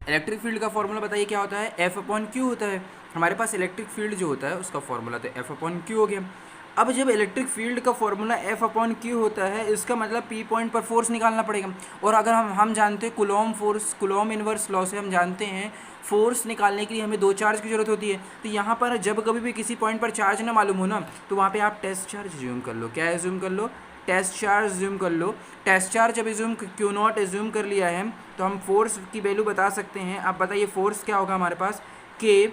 Electric field का formula बताइए क्या होता है, एफ अपॉन क्यू होता है। हमारे पास इलेक्ट्रिक फील्ड जो होता है उसका फॉर्मूला तो एफ अपॉन क्यू हो गया। अब जब इलेक्ट्रिक फील्ड का फॉर्मूला एफ अपॉन क्यू होता है, इसका मतलब पी पॉइंट पर फोर्स निकालना पड़ेगा। और अगर हम जानते हैं Coulomb force, Coulomb inverse law से हम जानते हैं फोर्स निकालने के लिए हमें दो चार्ज की जरूरत होती है। तो यहाँ पर जब कभी भी किसी पॉइंट पर चार्ज ना मालूम हो ना, तो वहाँ पे आप टेस्ट चार्ज ज्यूम कर लो। क्या ज्यूम कर लो? टेस्ट चार्ज ज्यूम कर लो। टेस्ट चार्ज जब ज्यूम क्यू नॉट ज्यूम कर लिया है तो हम फोर्स की वैल्यू बता सकते हैं। आप बताइए फोर्स क्या होगा हमारे पास, के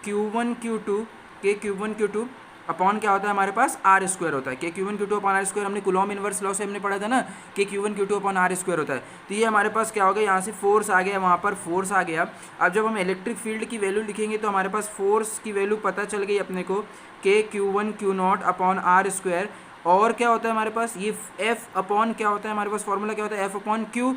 Q1 Q2, के Q1 Q2 अपॉन क्या होता है हमारे पास, आर स्क्वायर होता है। के Q1 Q2 upon R square, हमने कुलॉम इनवर्स लॉ से हमने पढ़ा था ना कि Q1 Q2 upon R square होता है। तो ये हमारे पास क्या हो गया, यहाँ से फोर्स आ गया, वहाँ पर फोर्स आ गया। अब जब हम इलेक्ट्रिक फील्ड की वैल्यू लिखेंगे तो हमारे पास फोर्स की वैल्यू पता चल गई अपने को, के Q1 Q0 upon R square. और क्या होता है हमारे पास, ये एफ अपॉन क्या होता है हमारे पास, फॉर्मूला क्या होता है, F upon Q,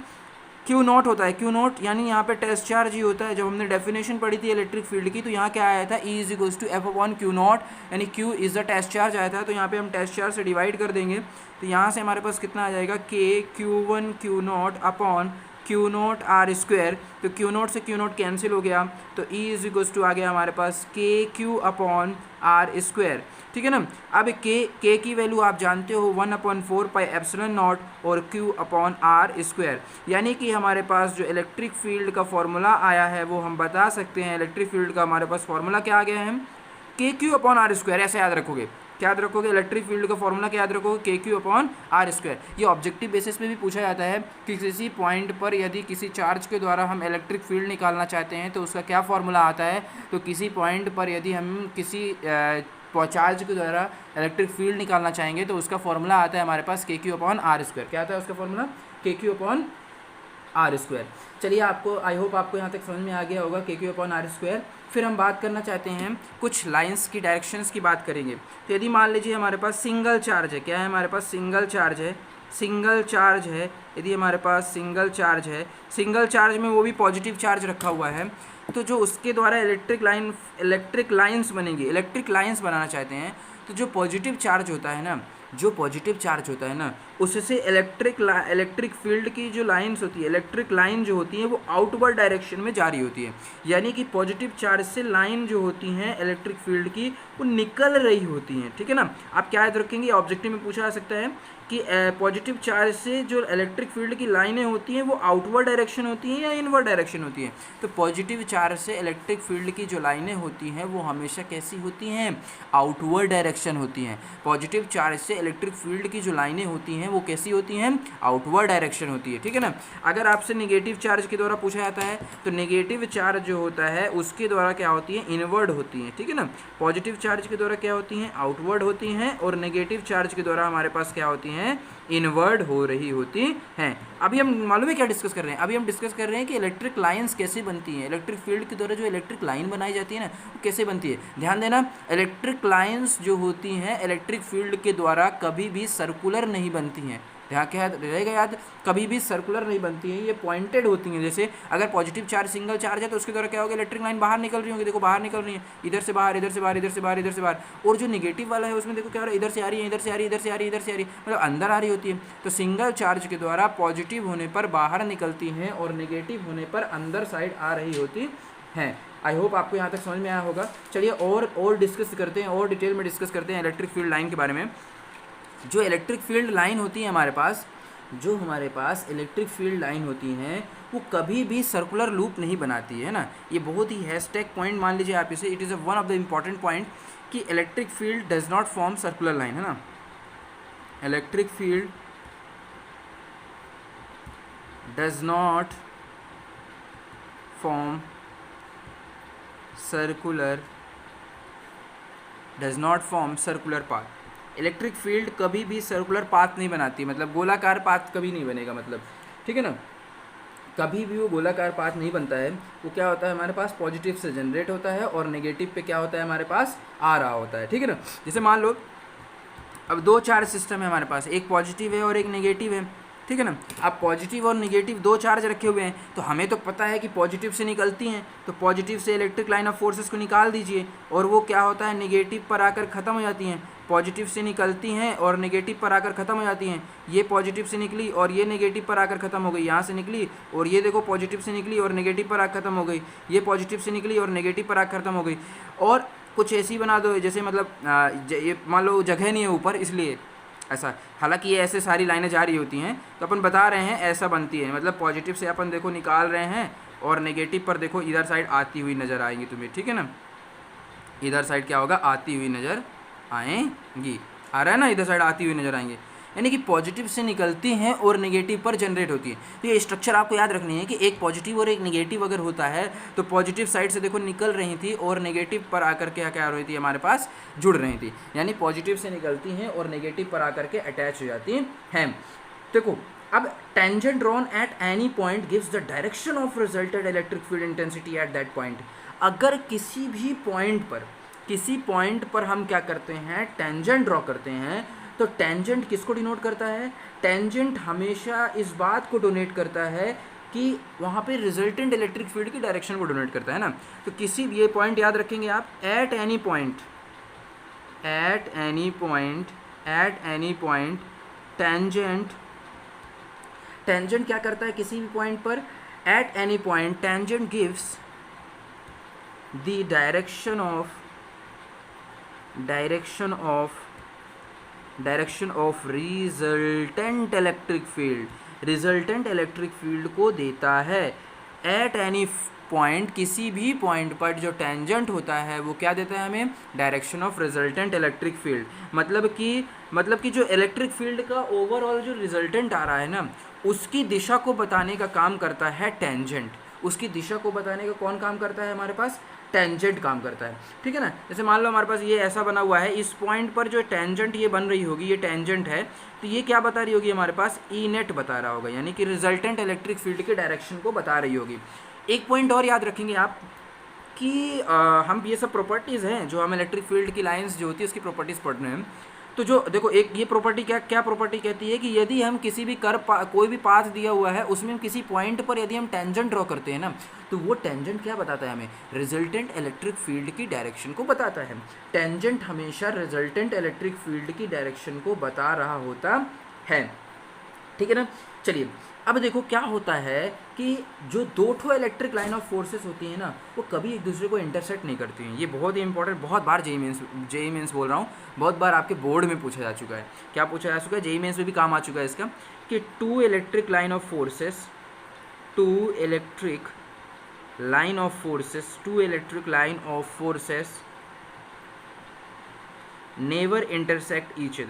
Q not होता है। क्यू नॉट यानी यहाँ पे टेस्ट चार्ज ही होता है। जब हमने डेफिनेशन पढ़ी थी इलेक्ट्रिक फील्ड की तो यहाँ क्या आया था, E is equals to F upon Q naught, यानी Q is the test charge आया था। तो यहाँ पे हम टेस्ट चार्ज से डिवाइड कर देंगे तो यहाँ से हमारे पास कितना आ जाएगा, के Q1 Q0 upon Q naught R square. तो क्यू नॉट से क्यू नॉट कैंसिल हो गया तो ई इज इक्वल्स टू आ गया हमारे पास के क्यू अपॉन आर स्क्वायर। ठीक है ना। अब के की वैल्यू आप जानते हो 1/4 पाई एप्सिलॉन नॉट और क्यू अपॉन आर स्क्वायर। यानी कि हमारे पास जो इलेक्ट्रिक फील्ड का फॉर्मूला आया है वो हम बता सकते हैं, इलेक्ट्रिक फील्ड का हमारे पास फॉर्मूला क्या आ गया है, के क्यू अपॉन आर स्क्वायर। ऐसे याद रखोगे, क्या याद रखोगे, इलेक्ट्रिक फील्ड का फॉर्मूला क्या याद रखोगे, के क्यू अपॉन आर स्क्वायर। ये ऑब्जेक्टिव बेसिस पे भी पूछा जाता है कि किसी पॉइंट पर यदि किसी चार्ज के द्वारा हम इलेक्ट्रिक फील्ड निकालना चाहते हैं तो उसका क्या फॉर्मूला आता है। तो किसी पॉइंट पर यदि हम किसी चार्ज के द्वारा इलेक्ट्रिक फील्ड निकालना चाहेंगे तो उसका फॉर्मूला आता है हमारे पास के क्यू अपॉन आर स्क्वायर। क्या आता है उसका फॉर्मूला, के क्यू अपॉन आर स्क्वायर। चलिए आपको, आई होप आपको यहाँ तक समझ में आ गया होगा के क्यू अपॉन आर स्क्वायर। फिर हम बात करना चाहते हैं कुछ लाइंस की, डायरेक्शंस की बात करेंगे। तो यदि मान लीजिए हमारे पास सिंगल चार्ज है, क्या है हमारे पास, सिंगल चार्ज है, सिंगल चार्ज है। यदि हमारे पास सिंगल चार्ज है, सिंगल चार्ज में वो भी पॉजिटिव चार्ज रखा हुआ है, तो जो उसके द्वारा इलेक्ट्रिक लाइंस बनेंगी, इलेक्ट्रिक लाइंस बनाना चाहते हैं तो जो पॉजिटिव चार्ज होता है ना, जो पॉजिटिव चार्ज होता है ना, उससे इलेक्ट्रिक फील्ड की जो लाइंस होती है, इलेक्ट्रिक लाइन जो होती है वो आउटवर्ड डायरेक्शन में जारी होती है। यानी कि पॉजिटिव चार्ज से लाइन जो होती हैं इलेक्ट्रिक फील्ड की वो निकल रही होती हैं। ठीक है ना। आप क्या याद रखेंगे, ऑब्जेक्टिव में पूछा जा सकता है कि पॉजिटिव चार्ज से जो इलेक्ट्रिक फील्ड की लाइनें होती हैं वो आउटवर्ड डायरेक्शन होती हैं या इनवर्ड डायरेक्शन होती हैं। तो पॉजिटिव चार्ज से इलेक्ट्रिक फील्ड की जो लाइनें होती हैं वो हमेशा कैसी होती हैं, आउटवर्ड डायरेक्शन होती हैं। पॉजिटिव चार्ज से इलेक्ट्रिक फील्ड की जो लाइनें होती हैं वो कैसी होती हैं, आउटवर्ड डायरेक्शन होती है। ठीक है ना। अगर आपसे नेगेटिव चार्ज के द्वारा पूछा जाता है तो नेगेटिव चार्ज जो होता है उसके द्वारा क्या होती है, इनवर्ड होती हैं। ठीक है ना। पॉजिटिव चार्ज के द्वारा क्या होती हैं, आउटवर्ड होती हैं, और नेगेटिव चार्ज के द्वारा हमारे पास क्या होती हैं, इनवर्ड हो रही होती हैं। अभी हम मालूम है क्या डिस्कस कर रहे हैं, अभी हम डिस्कस कर रहे हैं कि इलेक्ट्रिक लाइंस कैसे बनती हैं, इलेक्ट्रिक फील्ड के द्वारा जो इलेक्ट्रिक लाइन बनाई जाती है ना वो कैसे बनती है। ध्यान देना, इलेक्ट्रिक लाइंस जो होती हैं इलेक्ट्रिक फील्ड के द्वारा कभी भी सर्कुलर नहीं बनती हैं। ध्यान क्या रहेगा याद, कभी भी सर्कुलर नहीं बनती है, ये पॉइंटेड होती हैं। जैसे अगर पॉजिटिव चार्ज सिंगल चार्ज है तो उसके द्वारा क्या होगा, इलेक्ट्रिक लाइन बाहर निकल रही होगी, देखो बाहर निकल रही है, इधर से बाहर, इधर से बाहर, इधर से बाहर, इधर से बाहर। और जो निगेटिव वाला है उसमें देखो क्या हो रहा है, इधर से आ रही है, इधर से आ रही है, इधर से आ रही है, इधर से आ रही है, मतलब अंदर आ रही होती है। तो सिंगल चार्ज के द्वारा पॉजिटिव होने पर बाहर निकलती हैं और नेगेटिव होने पर अंदर साइड आ रही होती हैं। आई होप आपको यहाँ तक समझ में आया होगा। चलिए और डिस्कस करते हैं, और डिटेल में डिस्कस करते हैं इलेक्ट्रिक फील्ड लाइन के बारे में। जो इलेक्ट्रिक फील्ड लाइन होती है हमारे पास, जो हमारे पास इलेक्ट्रिक फील्ड लाइन होती हैं वो कभी भी सर्कुलर लूप नहीं बनाती है ना। ये बहुत ही हैशटैग पॉइंट मान लीजिए आप इसे, it is one of the important point कि electric field does not form circular line, है ना। Electric field does not form circular path. Electric field कभी भी सर्कुलर पाथ नहीं बनाती, मतलब गोलाकार पाथ कभी नहीं बनेगा, मतलब ठीक है ना। कभी भी वो गोलाकार पाथ नहीं बनता है। वो क्या होता है हमारे पास, पॉजिटिव से जनरेट होता है और नेगेटिव पे क्या होता है हमारे पास, आ रहा होता है। ठीक है ना। जैसे मान लो अब दो चार्ज सिस्टम है हमारे पास, एक पॉजिटिव है और एक नेगेटिव है। ठीक है ना। आप पॉजिटिव और नेगेटिव दो चार्ज रखे हुए हैं तो हमें तो पता है कि पॉजिटिव से निकलती हैं, तो पॉजिटिव से इलेक्ट्रिक लाइन ऑफ फोर्सेस को निकाल दीजिए और वो क्या होता है, नेगेटिव पर आकर ख़त्म हो जाती हैं। पॉजिटिव से निकलती हैं और नेगेटिव पर आकर ख़त्म हो जाती हैं। ये पॉजिटिव से निकली और ये नेगेटिव पर आकर ख़त्म हो गई, यहाँ से निकली और ये देखो पॉजिटिव से निकली और नेगेटिव पर आकर ख़त्म हो गई, ये पॉजिटिव से निकली और नेगेटिव पर आकर ख़त्म हो गई। और कुछ ऐसी बना दो जैसे मतलब ये मान लो जगह नहीं है ऊपर इसलिए ऐसा, हालांकि ये ऐसे सारी लाइनें जा रही होती हैं, तो अपन बता रहे हैं ऐसा बनती है। मतलब पॉजिटिव से अपन देखो निकाल रहे हैं और नेगेटिव पर देखो इधर साइड आती हुई नज़र आएंगी तुम्हें, ठीक है ना। इधर साइड क्या होगा, आती हुई नज़र आएंगी, आ रहा है ना, इधर साइड आती हुई नज़र आएंगी, यानी कि पॉजिटिव से निकलती हैं और नेगेटिव पर जनरेट होती है। तो ये स्ट्रक्चर आपको याद रखनी है कि एक पॉजिटिव और एक नेगेटिव अगर होता है तो पॉजिटिव साइड से देखो निकल रही थी और नेगेटिव पर आकर के क्या हो रही थी, हमारे पास जुड़ रही थी, यानी पॉजिटिव से निकलती हैं और नेगेटिव पर आकर के अटैच हो जाती हैं। देखो अब tangent drawn at any point gives the direction of resulted electric field intensity at that point. अगर किसी भी पॉइंट पर हम क्या करते हैं, टेंजेंट ड्रॉ करते हैं, तो टेंजेंट किसको डिनोट करता है, टेंजेंट हमेशा इस बात को डोनेट करता है कि वहाँ पे रिजल्टेंट इलेक्ट्रिक फील्ड की डायरेक्शन को डोनेट करता है ना। तो किसी भी ये पॉइंट याद रखेंगे आप, एट एनी पॉइंट टेंजेंट क्या करता है किसी भी पॉइंट पर, at any point tangent gives the direction of resultant electric field को देता है। एट एनी पॉइंट किसी भी पॉइंट पर जो टेंजेंट होता है वो क्या देता है हमें, direction of resultant electric field. मतलब कि जो इलेक्ट्रिक फील्ड का ओवरऑल जो रिजल्टेंट आ रहा है ना, उसकी दिशा को बताने का काम करता है टेंजेंट। उसकी दिशा को बताने का कौन काम करता है, हमारे पास टेंजेंट काम करता है, ठीक है ना। जैसे मान लो हमारे पास ये ऐसा बना हुआ है, इस पॉइंट पर जो टेंजेंट ये बन रही होगी, ये टेंजेंट है, तो ये क्या बता रही होगी, हमारे पास ई नेट बता रहा होगा, यानी कि रिजल्टेंट इलेक्ट्रिक फील्ड के डायरेक्शन को बता रही होगी। एक पॉइंट और याद रखेंगे आप कि हम ये सब प्रॉपर्टीज़ हैं जो हम इलेक्ट्रिक फील्ड की लाइंस जो होती है उसकी प्रॉपर्टीज़ पढ़ रहे हैं। तो जो देखो एक ये प्रॉपर्टी क्या प्रॉपर्टी कहती है कि यदि हम किसी भी कोई भी पाथ दिया हुआ है उसमें हम किसी पॉइंट पर यदि हम टेंजेंट ड्रॉ करते हैं ना, तो वो टेंजेंट क्या बताता है हमें, रिजल्टेंट इलेक्ट्रिक फील्ड की डायरेक्शन को बताता है। टेंजेंट हमेशा रिजल्टेंट इलेक्ट्रिक फील्ड की डायरेक्शन को बता रहा होता है, ठीक है ना। चलिए अब देखो क्या होता है कि जो दो ठो इलेक्ट्रिक लाइन ऑफ फोर्सेस होती हैं ना, वो कभी एक दूसरे को इंटरसेक्ट नहीं करती हैं। ये बहुत ही इंपॉर्टेंट, बहुत बार जेईई मेंस बोल रहा हूँ, बहुत बार आपके बोर्ड में पूछा जा चुका है। क्या पूछा जा चुका है, जेईई मेंस में भी काम आ चुका है इसका, कि two electric line of forces never intersect each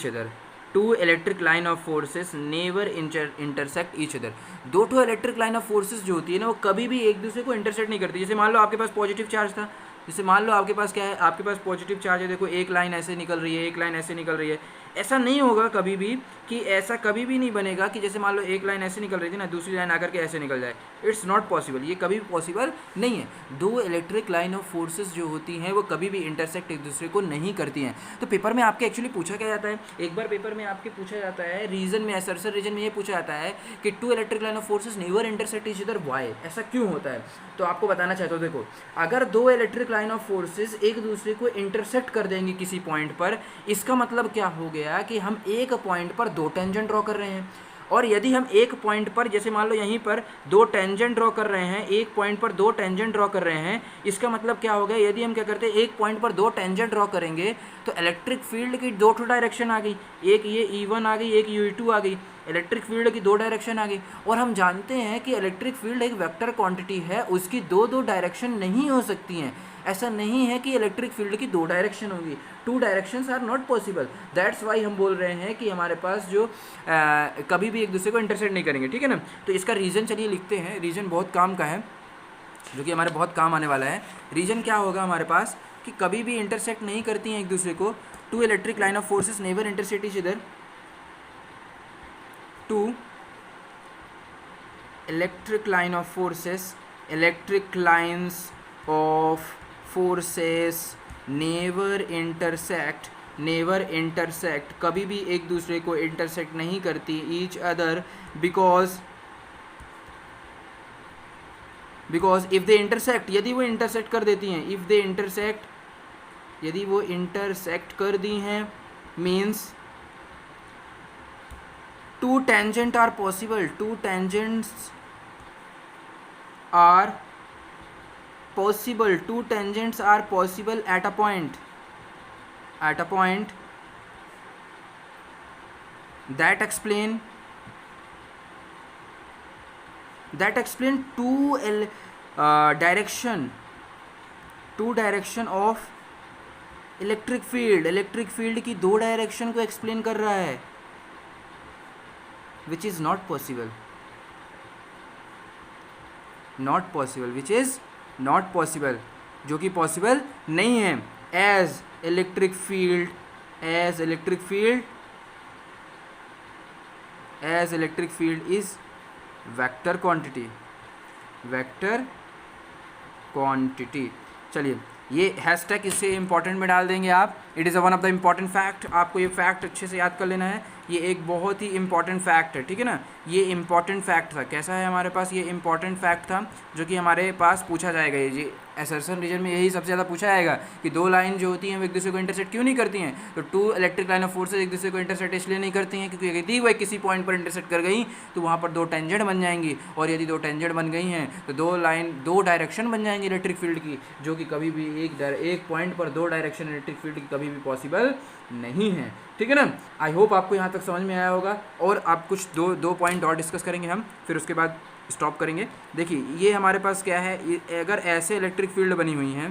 other. Two electric line of forces never intersect each other. दो ठो इलेक्ट्रिक लाइन ऑफ फोर्सेस जो होती है ना, वो कभी भी एक दूसरे को इंटरसेक्ट नहीं करती। जैसे मान लो आपके पास पॉजिटिव चार्ज था, जैसे मान लो आपके पास क्या है, आपके पास पॉजिटिव चार्ज है, देखो एक लाइन ऐसे निकल रही है, एक लाइन ऐसे निकल रही है। ऐसा नहीं होगा कभी भी कि ऐसा कभी भी नहीं बनेगा कि जैसे मान लो एक लाइन ऐसे निकल रही थी ना, दूसरी लाइन आकर के ऐसे निकल जाए। इट्स नॉट पॉसिबल, ये कभी भी पॉसिबल नहीं है। दो इलेक्ट्रिक लाइन ऑफ फोर्सेस जो होती हैं वो कभी भी इंटरसेक्ट एक दूसरे को नहीं करती हैं। तो पेपर में आपके एक्चुअली पूछा क्या जाता है, एक बार पेपर में आपके पूछा जाता है रीजन में, सर्सर रीजन में ये पूछा जाता है कि two electric line of forces never intersect each other, why, ऐसा क्यों होता है। तो आपको बताना चाहता हूँ, देखो अगर दो इलेक्ट्रिक लाइन ऑफ फोर्सेस एक दूसरे को इंटरसेक्ट कर देंगे किसी पॉइंट पर, इसका मतलब क्या हो गया कि हम एक पॉइंट पर दो टेंजेंट ड्रॉ कर रहे हैं। और यदि हम एक पॉइंट पर, जैसे मान लो यहीं पर दो टेंजेंट ड्रॉ कर रहे हैं, एक पॉइंट पर दो टेंजेंट ड्रॉ कर रहे हैं, इसका मतलब क्या हो गया, यदि हम क्या करते हैं एक पॉइंट पर दो टेंजेंट ड्रॉ करेंगे तो इलेक्ट्रिक फील्ड की दो ठो डायरेक्शन आ गई, एक ये E1 आ गई, एक E2 आ गई, इलेक्ट्रिक फील्ड की दो डायरेक्शन आ गई। और हम जानते हैं कि इलेक्ट्रिक फील्ड एक वेक्टर क्वांटिटी है, उसकी दो डायरेक्शन नहीं हो सकती हैं। ऐसा नहीं है कि इलेक्ट्रिक फील्ड की दो डायरेक्शन होगी, two directions are not possible. That's why हम बोल रहे हैं कि हमारे पास जो कभी भी एक दूसरे को इंटरसेक्ट नहीं करेंगे, ठीक है ना। तो इसका रीज़न चलिए लिखते हैं, रीज़न बहुत काम का है जो कि हमारे बहुत काम आने वाला है। रीज़न क्या होगा हमारे पास कि कभी भी इंटरसेक्ट नहीं करती हैं एक दूसरे को। Two electric line of forces never intersect each other. Two electric line of forces, electric lines of forces never intersect, कभी भी एक दूसरे को इंटरसेक्ट नहीं करती, each other, because if they intersect, यदि वो इंटरसेक्ट कर देती हैं, इफ़ दे इंटरसेक्ट, यदि वो इंटरसेक्ट कर दी हैं, means two tangent are possible, two tangents are possible, two tangents are possible at a point, at a point that explain direction, two direction of electric field, electric field की दो direction को explain कर रहा है, which is not possible, not possible, which is not possible, जो कि possible नहीं है, as electric field, as electric field, as electric field is vector quantity, vector quantity. चलिए ये हैशटैग इससे इंपॉर्टेंट में डाल देंगे आप, it is one of the important fact, आपको ये फैक्ट अच्छे से याद कर लेना है, ये एक बहुत ही इंपॉर्टेंट फैक्ट है, ठीक है ना, ये इंपॉर्टेंट फैक्ट था, कैसा है हमारे पास, ये इंपॉर्टेंट फैक्ट था जो कि हमारे पास पूछा जाएगा, ये जी असर्शन रीजन में यही सबसे ज़्यादा पूछा जाएगा कि दो लाइन जो होती हैं वो एक दूसरे को इंटरसेक्ट क्यों नहीं करती हैं, तो two electric line of forces एक दूसरे को इंटरसेक्ट इसलिए नहीं करती हैं क्योंकि यदि वह किसी पॉइंट पर इंटरसेक्ट कर गई तो वहाँ पर दो टेंजेंट बन जाएंगी, और यदि दो टेंजेंट बन गई हैं तो दो लाइन, दो डायरेक्शन बन जाएंगी इलेक्ट्रिक फील्ड की, जो कि कभी भी एक पॉइंट पर दो डायरेक्शन इलेक्ट्रिक फील्ड की कभी भी पॉसिबल नहीं है, ठीक है ना। आई होप आपको यहाँ तक समझ में आया होगा, और आप कुछ दो पॉइंट और डिस्कस करेंगे हम, फिर उसके बाद स्टॉप करेंगे। देखिए ये हमारे पास क्या है, अगर ऐसे इलेक्ट्रिक फील्ड बनी हुई हैं,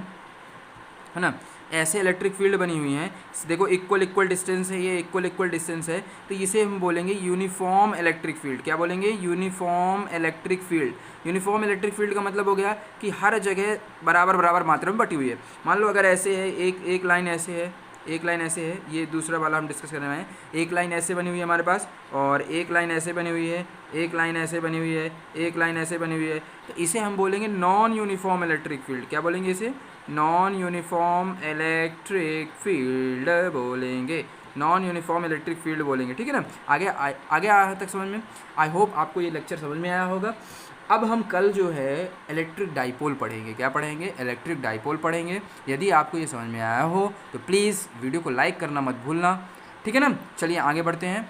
है ना, ऐसे इलेक्ट्रिक फील्ड बनी हुई हैं, देखो इक्वल डिस्टेंस है, ये इक्वल डिस्टेंस है, तो इसे हम बोलेंगे यूनिफॉर्म इलेक्ट्रिक फील्ड, क्या बोलेंगे, uniform electric field. Uniform electric field का मतलब हो गया कि हर जगह बराबर मात्रा में बटी हुई है। मान लो अगर ऐसे है, एक लाइन ऐसे है, एक लाइन ऐसे है, ये दूसरा वाला हम डिस्कस करने में, एक लाइन ऐसे बनी हुई है हमारे पास, और एक लाइन ऐसे बनी हुई है, एक लाइन ऐसे बनी हुई है, एक लाइन ऐसे बनी हुई है, तो इसे हम बोलेंगे नॉन यूनिफॉर्म इलेक्ट्रिक फील्ड। क्या बोलेंगे इसे, नॉन यूनिफॉर्म इलेक्ट्रिक फील्ड बोलेंगे, नॉन यूनिफॉर्म इलेक्ट्रिक फील्ड बोलेंगे, ठीक है ना। आगे आया तक समझ में, आई होप आपको ये लेक्चर समझ में आया होगा। अब हम कल जो है इलेक्ट्रिक डाइपोल पढ़ेंगे, क्या पढ़ेंगे, इलेक्ट्रिक डाइपोल पढ़ेंगे। यदि आपको ये समझ में आया हो तो प्लीज़ वीडियो को लाइक करना मत भूलना, ठीक है ना। चलिए आगे बढ़ते हैं।